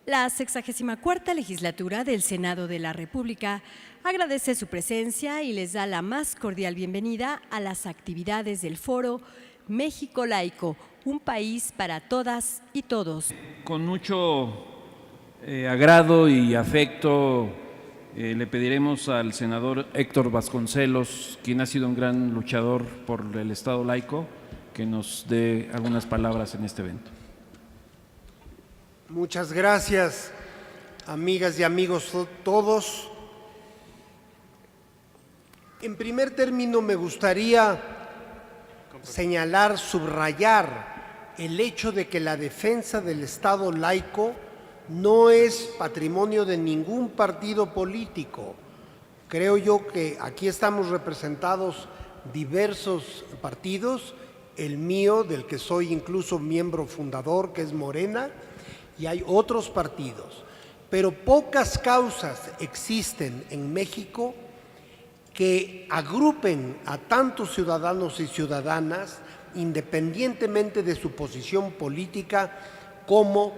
La 64ª legislatura del Senado de la República agradece su presencia y les da la más cordial bienvenida a las actividades del Foro México Laico, un país para todas y todos. Con mucho agrado y afecto le pediremos al senador Héctor Vasconcelos, quien ha sido un gran luchador por el Estado laico, que nos dé algunas palabras en este evento. Muchas gracias, amigas y amigos todos. En primer término, me gustaría señalar, subrayar el hecho de que la defensa del Estado laico no es patrimonio de ningún partido político. Creo yo que aquí estamos representados diversos partidos, el mío, del que soy incluso miembro fundador, que es Morena, y hay otros partidos, pero pocas causas existen en México que agrupen a tantos ciudadanos y ciudadanas, independientemente de su posición política, como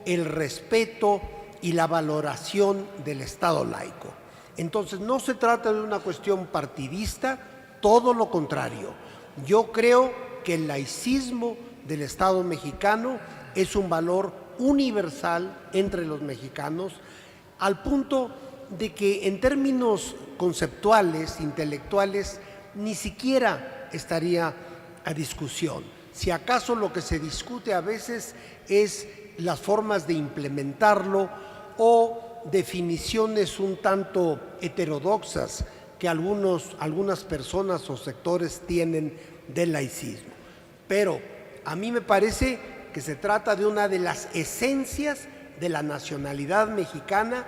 el respeto y la valoración del Estado laico. Entonces, no se trata de una cuestión partidista, todo lo contrario. Yo creo que el laicismo del Estado mexicano es un valor universal entre los mexicanos, al punto de que en términos conceptuales, intelectuales, ni siquiera estaría a discusión. Si acaso lo que se discute a veces es las formas de implementarlo o definiciones un tanto heterodoxas que algunas personas o sectores tienen del laicismo. Pero a mí me parece que se trata de una de las esencias de la nacionalidad mexicana,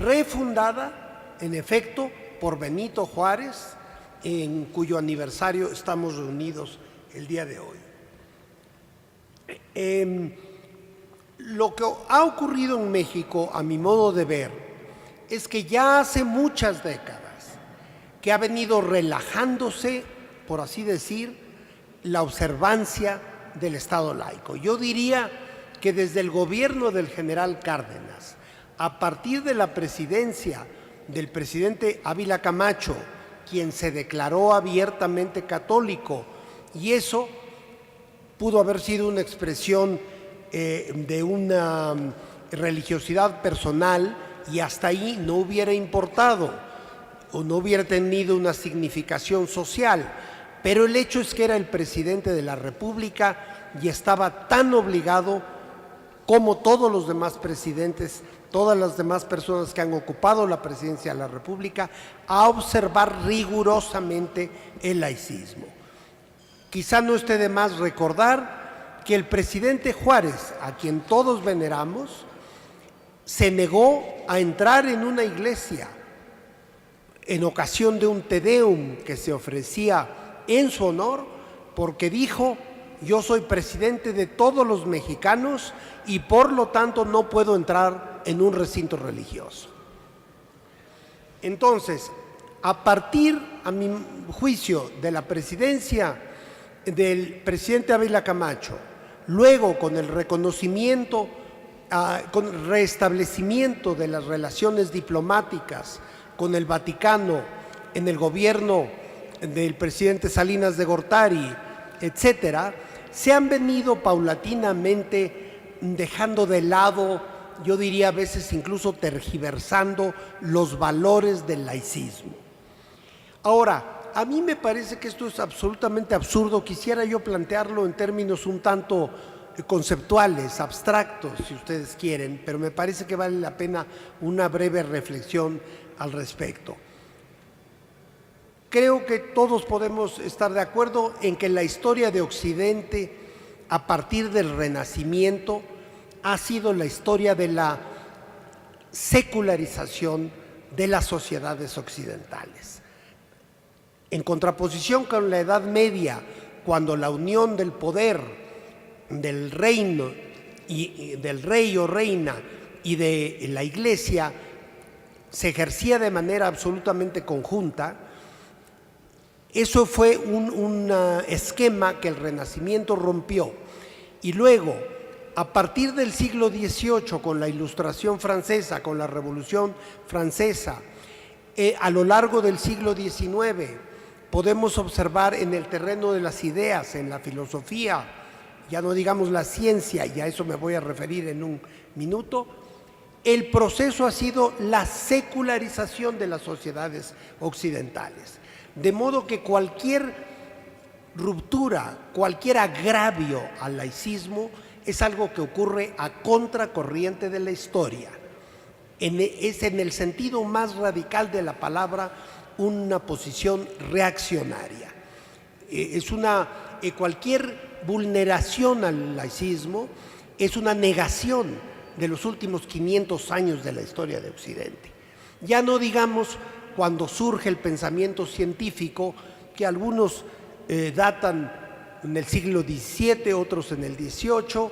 refundada, en efecto, por Benito Juárez, en cuyo aniversario estamos reunidos el día de hoy. Lo que ha ocurrido en México, a mi modo de ver, es que ya hace muchas décadas que ha venido relajándose, por así decir, la observancia del Estado laico. Yo diría que desde el gobierno del general Cárdenas, a partir de la presidencia del presidente Ávila Camacho, quien se declaró abiertamente católico, y eso pudo haber sido una expresión de una religiosidad personal y hasta ahí no hubiera importado o no hubiera tenido una significación social. Pero el hecho es que era el presidente de la República y estaba tan obligado como todos los demás presidentes, todas las demás personas que han ocupado la presidencia de la República, a observar rigurosamente el laicismo. Quizá no esté de más recordar que el presidente Juárez, a quien todos veneramos, se negó a entrar en una iglesia en ocasión de un Te Deum que se ofrecía en su honor, porque dijo: yo soy presidente de todos los mexicanos y por lo tanto no puedo entrar en un recinto religioso. Entonces, a partir, a mi juicio, de la presidencia del presidente Ávila Camacho, luego con el reconocimiento, con el restablecimiento de las relaciones diplomáticas con el Vaticano en el gobierno del presidente Salinas de Gortari, etcétera, se han venido paulatinamente dejando de lado, yo diría a veces incluso tergiversando los valores del laicismo. Ahora, a mí me parece que esto es absolutamente absurdo. Quisiera yo plantearlo en términos un tanto conceptuales, abstractos, si ustedes quieren, pero me parece que vale la pena una breve reflexión al respecto. Creo que todos podemos estar de acuerdo en que la historia de Occidente, a partir del Renacimiento, ha sido la historia de la secularización de las sociedades occidentales. En contraposición con la Edad Media, cuando la unión del poder del reino y del rey o reina y de la Iglesia se ejercía de manera absolutamente conjunta, eso fue un esquema que el Renacimiento rompió. Y luego, a partir del siglo XVIII, con la Ilustración francesa, con la Revolución Francesa, a lo largo del siglo XIX, podemos observar en el terreno de las ideas, en la filosofía, ya no digamos la ciencia, y a eso me voy a referir en un minuto, el proceso ha sido la secularización de las sociedades occidentales. De modo que cualquier ruptura, cualquier agravio al laicismo es algo que ocurre a contracorriente de la historia. Es en el sentido más radical de la palabra una posición reaccionaria. Cualquier vulneración al laicismo es una negación de los últimos 500 años de la historia de Occidente. Ya no digamos cuando surge el pensamiento científico, que algunos datan en el siglo XVII, otros en el XVIII,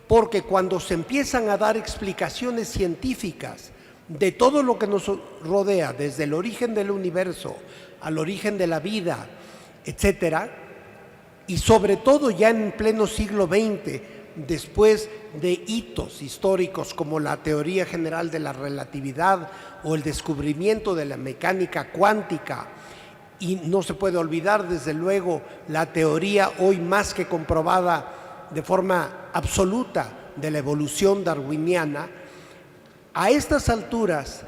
porque cuando se empiezan a dar explicaciones científicas de todo lo que nos rodea, desde el origen del universo al origen de la vida, etcétera, y sobre todo ya en pleno siglo XX, después de hitos históricos como la teoría general de la relatividad o el descubrimiento de la mecánica cuántica, y no se puede olvidar desde luego la teoría hoy más que comprobada de forma absoluta de la evolución darwiniana. A estas alturas,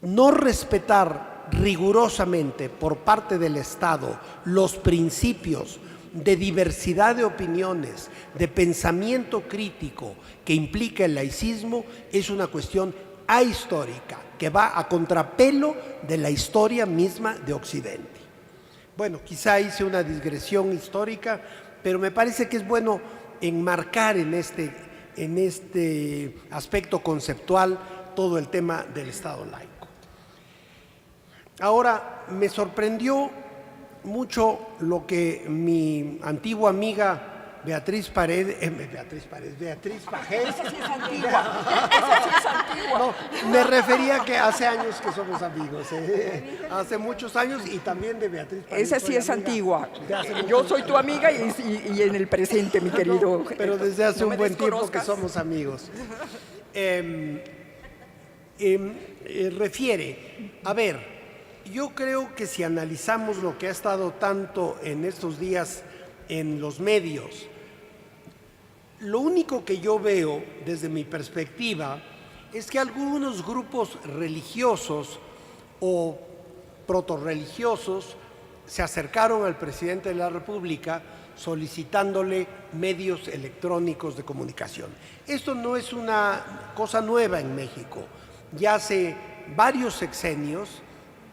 no respetar rigurosamente por parte del Estado los principios de diversidad de opiniones, de pensamiento crítico que implica el laicismo, es una cuestión ahistórica que va a contrapelo de la historia misma de Occidente. Bueno, quizá hice una digresión histórica, pero me parece que es bueno enmarcar en este aspecto conceptual todo el tema del Estado laico. Ahora, me sorprendió mucho lo que mi antigua amiga Beatriz Pajés. Esa sí es antigua. Esa sí es antigua. No, me refería que hace años que somos amigos, hace muchos años, y también de Beatriz Pajés. Esa sí es antigua. Yo soy tu amiga y en el presente, mi querido. No, pero desde hace un buen tiempo que desconozcas. somos amigos. Refiere, a ver, yo creo que si analizamos lo que ha estado tanto en estos días en los medios, lo único que yo veo desde mi perspectiva es que algunos grupos religiosos o protorreligiosos se acercaron al presidente de la República solicitándole medios electrónicos de comunicación. Esto no es una cosa nueva en México. Ya hace varios sexenios,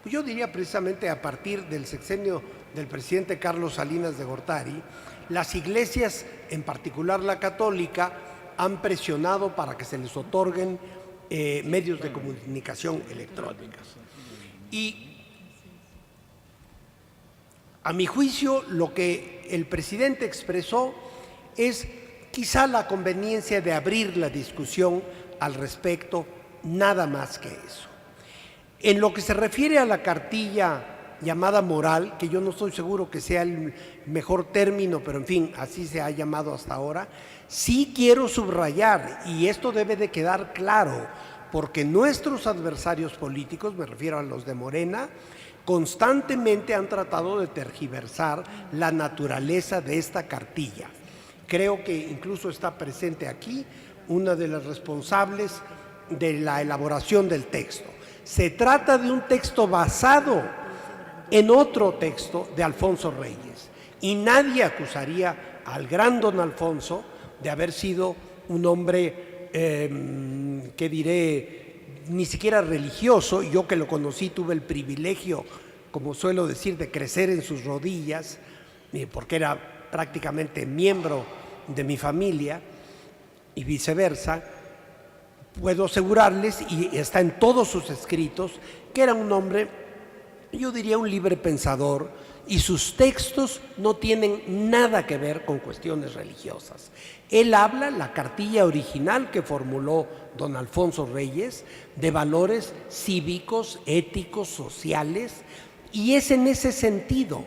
yo diría precisamente a partir del sexenio del presidente Carlos Salinas de Gortari, las iglesias, en particular la católica, han presionado para que se les otorguen medios de comunicación electrónicos. Y a mi juicio, lo que el presidente expresó es quizá la conveniencia de abrir la discusión al respecto, nada más que eso. En lo que se refiere a la cartilla llamada moral, que yo no estoy seguro que sea el mejor término, pero en fin, así se ha llamado hasta ahora, sí quiero subrayar, y esto debe de quedar claro, porque nuestros adversarios políticos, me refiero a los de Morena, constantemente han tratado de tergiversar la naturaleza de esta cartilla. Creo que incluso está presente aquí una de las responsables de la elaboración del texto. Se trata de un texto basado en otro texto de Alfonso Reyes, y nadie acusaría al gran don Alfonso de haber sido un hombre, ¿qué diré?, ni siquiera religioso. Yo que lo conocí tuve el privilegio, como suelo decir, de crecer en sus rodillas, porque era prácticamente miembro de mi familia y viceversa. Puedo asegurarles, y está en todos sus escritos, que era un hombre, yo diría, un libre pensador, y sus textos no tienen nada que ver con cuestiones religiosas. Él habla, la cartilla original que formuló don Alfonso Reyes, de valores cívicos, éticos, sociales, y es en ese sentido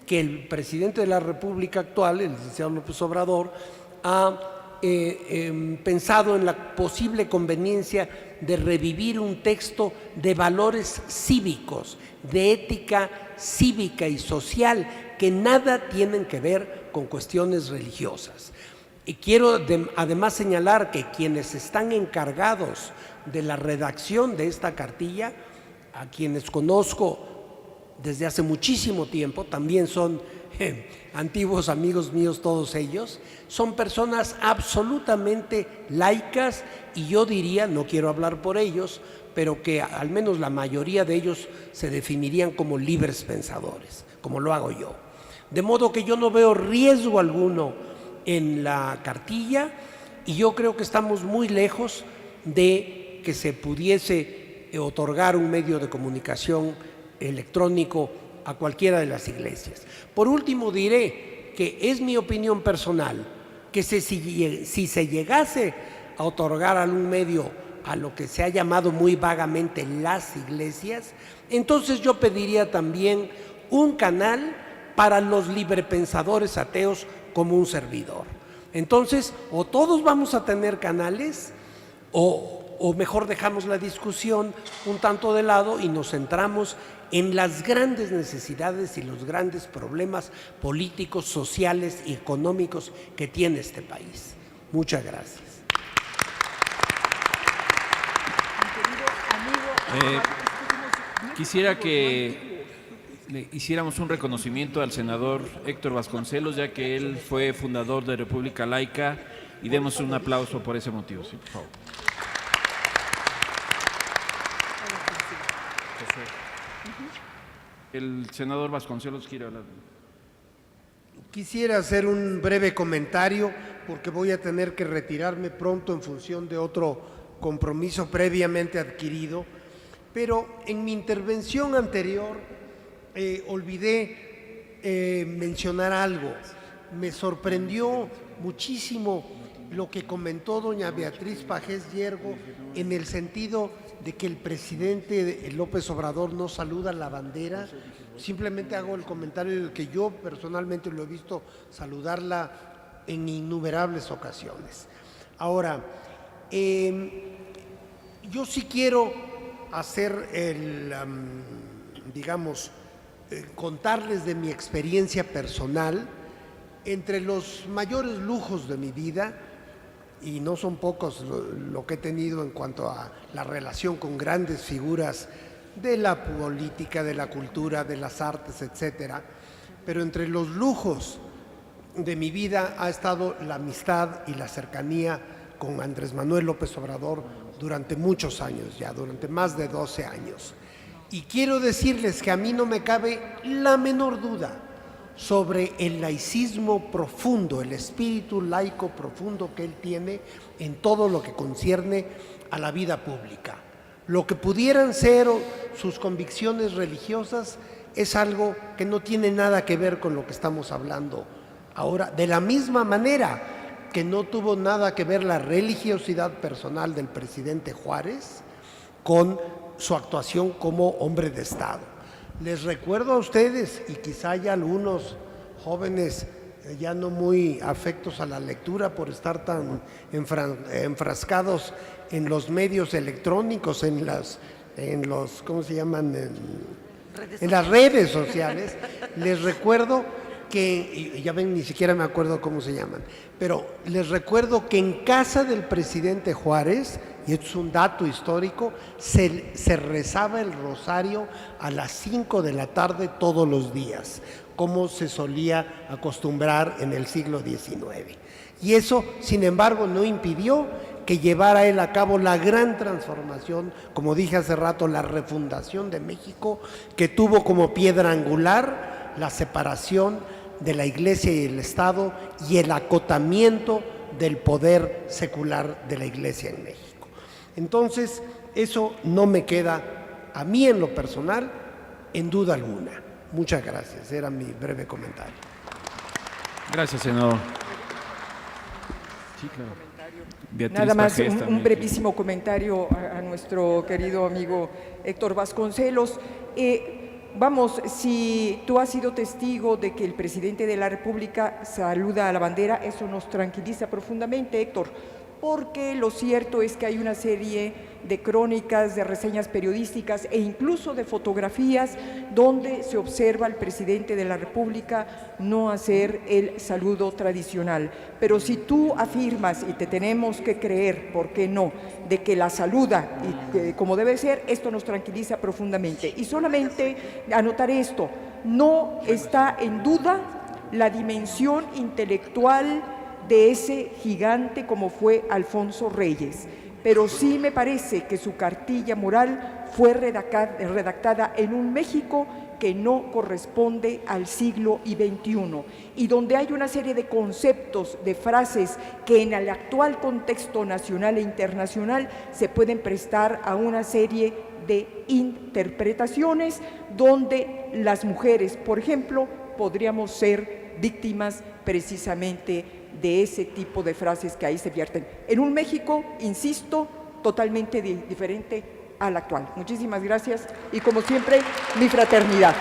que el presidente de la República actual, el licenciado López Obrador, ha pensado en la posible conveniencia de revivir un texto de valores cívicos, de ética cívica y social, que nada tienen que ver con cuestiones religiosas. Y quiero además señalar que quienes están encargados de la redacción de esta cartilla, a quienes conozco desde hace muchísimo tiempo, también son antiguos amigos míos todos ellos, son personas absolutamente laicas y yo diría, no quiero hablar por ellos, pero que al menos la mayoría de ellos se definirían como libres pensadores, como lo hago yo. De modo que yo no veo riesgo alguno en la cartilla y yo creo que estamos muy lejos de que se pudiese otorgar un medio de comunicación electrónico a cualquiera de las iglesias. Por último diré que es mi opinión personal que si se llegase a otorgar algún medio a lo que se ha llamado muy vagamente las iglesias, entonces yo pediría también un canal para los librepensadores ateos como un servidor. Entonces, o todos vamos a tener canales o mejor dejamos la discusión un tanto de lado y nos centramos en las grandes necesidades y los grandes problemas políticos, sociales y económicos que tiene este país. Muchas gracias. Quisiera que le hiciéramos un reconocimiento al senador Héctor Vasconcelos, ya que él fue fundador de República Laica, y demos un aplauso por ese motivo, sí, por favor. El senador Vasconcelos quiere hablar. Quisiera hacer un breve comentario porque voy a tener que retirarme pronto en función de otro compromiso previamente adquirido, pero en mi intervención anterior olvidé mencionar algo. Me sorprendió muchísimo lo que comentó doña Beatriz Pajés Yergo en el sentido de que el presidente López Obrador no saluda la bandera. Simplemente hago el comentario de que yo personalmente lo he visto saludarla en innumerables ocasiones. Ahora, yo sí quiero hacer contarles de mi experiencia personal. Entre los mayores lujos de mi vida, y no son pocos lo que he tenido en cuanto a la relación con grandes figuras de la política, de la cultura, de las artes, etcétera, pero entre los lujos de mi vida ha estado la amistad y la cercanía con Andrés Manuel López Obrador durante muchos años ya, durante más de 12 años. Y quiero decirles que a mí no me cabe la menor duda sobre el laicismo profundo, el espíritu laico profundo que él tiene en todo lo que concierne a la vida pública. Lo que pudieran ser sus convicciones religiosas es algo que no tiene nada que ver con lo que estamos hablando ahora, de la misma manera que no tuvo nada que ver la religiosidad personal del presidente Juárez con su actuación como hombre de Estado. Les recuerdo a ustedes, y quizá haya algunos jóvenes ya no muy afectos a la lectura por estar tan enfrascados en los medios electrónicos, en los ¿cómo se llaman? En las redes sociales. Les recuerdo que, y ya ven, ni siquiera me acuerdo cómo se llaman, pero les recuerdo que en casa del presidente Juárez, y esto es un dato histórico, se rezaba el rosario a las 5 de la tarde todos los días, como se solía acostumbrar en el siglo XIX. Y eso, sin embargo, no impidió que llevara él a cabo la gran transformación, como dije hace rato, la refundación de México, que tuvo como piedra angular la separación de la Iglesia y el Estado y el acotamiento del poder secular de la Iglesia en México. Entonces, eso no me queda a mí en lo personal en duda alguna. Muchas gracias, era mi breve comentario. Gracias, senador. Sí, claro. Beatriz Nada más Pajés un también. brevísimo comentario a nuestro querido amigo Héctor Vasconcelos. vamos, si tú has sido testigo de que el presidente de la República saluda a la bandera, eso nos tranquiliza profundamente, Héctor, porque lo cierto es que hay una serie de crónicas, de reseñas periodísticas e incluso de fotografías donde se observa al presidente de la República no hacer el saludo tradicional. Pero si tú afirmas, y te tenemos que creer, ¿por qué no?, de que la saluda y como debe ser, esto nos tranquiliza profundamente. Y solamente anotar esto, no está en duda la dimensión intelectual de ese gigante como fue Alfonso Reyes, pero sí me parece que su cartilla moral fue redactada en un México que no corresponde al siglo XXI y donde hay una serie de conceptos, de frases que en el actual contexto nacional e internacional se pueden prestar a una serie de interpretaciones donde las mujeres, por ejemplo, podríamos ser víctimas precisamente de ese tipo de frases que ahí se vierten. En un México, insisto, totalmente diferente al actual. Muchísimas gracias y como siempre, mi fraternidad.